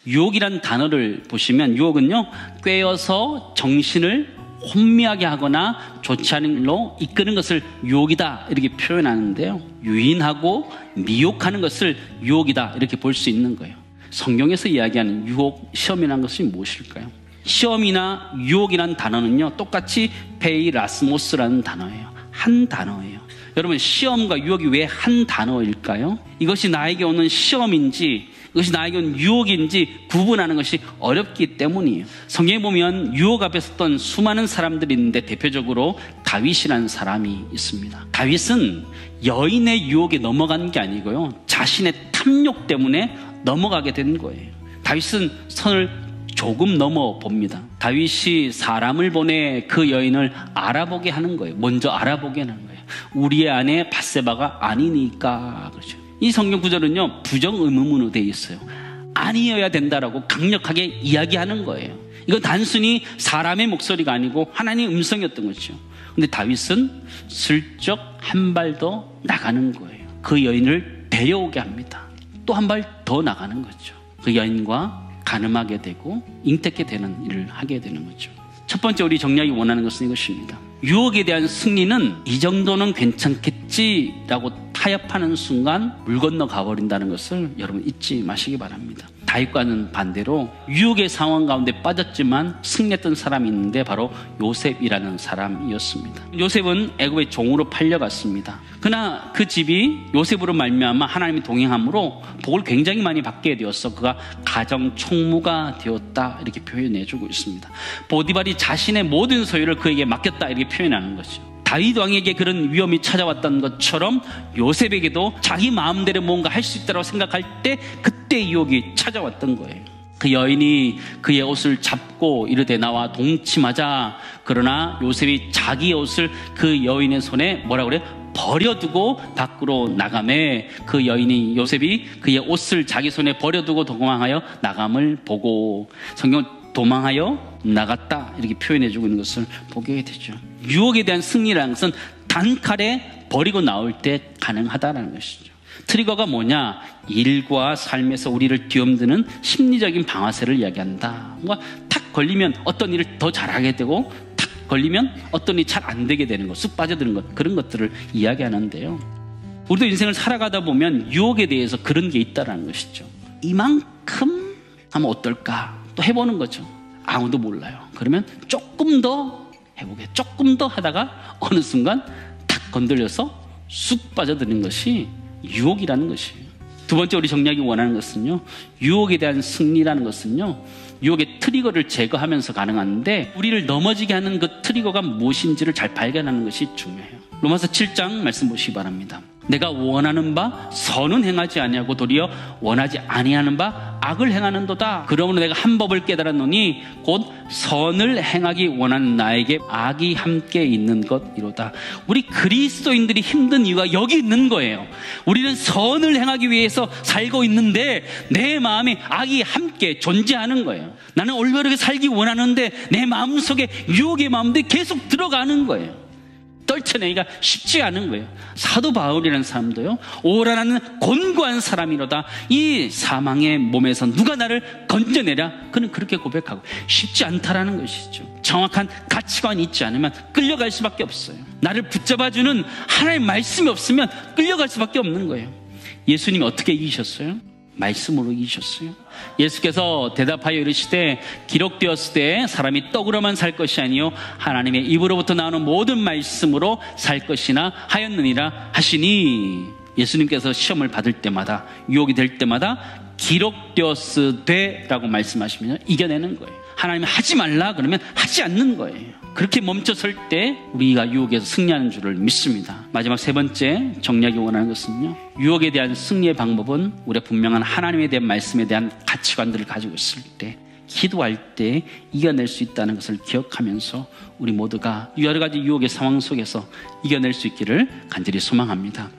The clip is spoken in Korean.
유혹이란 단어를 보시면 유혹은요, 꿰어서 정신을 혼미하게 하거나 좋지 않은 일로 이끄는 것을 유혹이다 이렇게 표현하는데요, 유인하고 미혹하는 것을 유혹이다 이렇게 볼 수 있는 거예요. 성경에서 이야기하는 유혹, 시험이라는 것이 무엇일까요? 시험이나 유혹이라는 단어는요, 똑같이 페이라스모스라는 단어예요. 한 단어예요. 여러분, 시험과 유혹이 왜 한 단어일까요? 이것이 나에게 오는 시험인지 이것이 나에게 오는 유혹인지 구분하는 것이 어렵기 때문이에요. 성경에 보면 유혹 앞에 섰던 수많은 사람들이 있는데 대표적으로 다윗이라는 사람이 있습니다. 다윗은 여인의 유혹에 넘어간 게 아니고요, 자신의 탐욕 때문에 넘어가게 된 거예요. 다윗은 선을 조금 넘어봅니다. 다윗이 사람을 보내 그 여인을 알아보게 하는 거예요. 먼저 알아보게 하는 거예요. 우리의 아내 밧세바가 아니니까. 그렇죠. 이 성경 구절은요, 부정의문으로 되어 있어요. 아니어야 된다라고 강력하게 이야기하는 거예요. 이건 단순히 사람의 목소리가 아니고 하나님의 음성이었던 거죠. 근데 다윗은 슬쩍 한 발 더 나가는 거예요. 그 여인을 데려오게 합니다. 또 한 발 더 나가는 거죠. 그 여인과 가늠하게 되고 잉태케 되는 일을 하게 되는 거죠. 첫 번째 우리 정리하기 원하는 것은 이것입니다. 유혹에 대한 승리는 이 정도는 괜찮겠지라고 타협하는 순간 물 건너 가버린다는 것을 여러분 잊지 마시기 바랍니다. 다윗과는 반대로 유혹의 상황 가운데 빠졌지만 승리했던 사람이 있는데 바로 요셉이라는 사람이었습니다. 요셉은 애굽의 종으로 팔려갔습니다. 그러나 그 집이 요셉으로 말미암아 하나님이 동행함으로 복을 굉장히 많이 받게 되었어 그가 가정 총무가 되었다 이렇게 표현해주고 있습니다. 보디발이 자신의 모든 소유를 그에게 맡겼다 이렇게 표현하는 거죠. 다윗 왕에게 그런 위험이 찾아왔던 것처럼 요셉에게도 자기 마음대로 뭔가 할 수 있다고 생각할 때 그때 유혹이 찾아왔던 거예요. 그 여인이 그의 옷을 잡고 이르되 나와 동침하자. 그러나 요셉이 자기의 옷을 그 여인의 손에 뭐라 그래? 버려두고 밖으로 나가매 그 여인이 요셉이 그의 옷을 자기 손에 버려두고 도망하여 나감을 보고 성경 도망하여 나갔다 이렇게 표현해주고 있는 것을 보게 되죠. 유혹에 대한 승리라는 것은 단칼에 버리고 나올 때 가능하다는 것이죠. 트리거가 뭐냐? 일과 삶에서 우리를 뒤흔드는 심리적인 방아쇠를 이야기한다. 뭔가 탁 걸리면 어떤 일을 더 잘하게 되고 탁 걸리면 어떤 일이 잘 안 되게 되는 것, 쑥 빠져드는 것, 그런 것들을 이야기하는데요. 우리도 인생을 살아가다 보면 유혹에 대해서 그런 게 있다는 것이죠. 이만큼 하면 어떨까? 또 해보는 거죠. 아무도 몰라요. 그러면 조금 더 해보게. 조금 더 하다가 어느 순간 탁 건드려서 쑥 빠져드는 것이 유혹이라는 것이에요. 두 번째 우리 정리하기 원하는 것은요, 유혹에 대한 승리라는 것은요, 유혹의 트리거를 제거하면서 가능한데 우리를 넘어지게 하는 그 트리거가 무엇인지를 잘 발견하는 것이 중요해요. 로마서 7장 말씀 보시기 바랍니다. 내가 원하는 바 선은 행하지 아니하고 도리어 원하지 아니하는 바 악을 행하는도다. 그러므로 내가 한 법을 깨달았노니 곧 선을 행하기 원하는 나에게 악이 함께 있는 것이로다. 우리 그리스도인들이 힘든 이유가 여기 있는 거예요. 우리는 선을 행하기 위해서 살고 있는데 내 마음에 악이 함께 존재하는 거예요. 나는 올바르게 살기 원하는데 내 마음속에 유혹의 마음들이 계속 들어가는 거예요. 떨쳐내기가 쉽지 않은 거예요. 사도 바울이라는 사람도요, 오라라는 곤고한 사람이로다. 이 사망의 몸에서 누가 나를 건져내랴? 그는 그렇게 고백하고 쉽지 않다라는 것이죠. 정확한 가치관이 있지 않으면 끌려갈 수밖에 없어요. 나를 붙잡아주는 하나님의 말씀이 없으면 끌려갈 수밖에 없는 거예요. 예수님이 어떻게 이기셨어요? 말씀으로 이기셨어요. 예수께서 대답하여 이르시되 기록되었을 때 사람이 떡으로만 살 것이 아니요 하나님의 입으로부터 나오는 모든 말씀으로 살 것이나 하였느니라 하시니, 예수님께서 시험을 받을 때마다 유혹이 될 때마다 기록되었을 때라고 말씀하시면 이겨내는 거예요. 하나님이 하지 말라 그러면 하지 않는 거예요. 그렇게 멈춰설 때 우리가 유혹에서 승리하는 줄을 믿습니다. 마지막 세 번째 정리하기 원하는 것은요, 유혹에 대한 승리의 방법은 우리가 분명한 하나님에 대한 말씀에 대한 가치관들을 가지고 있을 때, 기도할 때 이겨낼 수 있다는 것을 기억하면서 우리 모두가 여러 가지 유혹의 상황 속에서 이겨낼 수 있기를 간절히 소망합니다.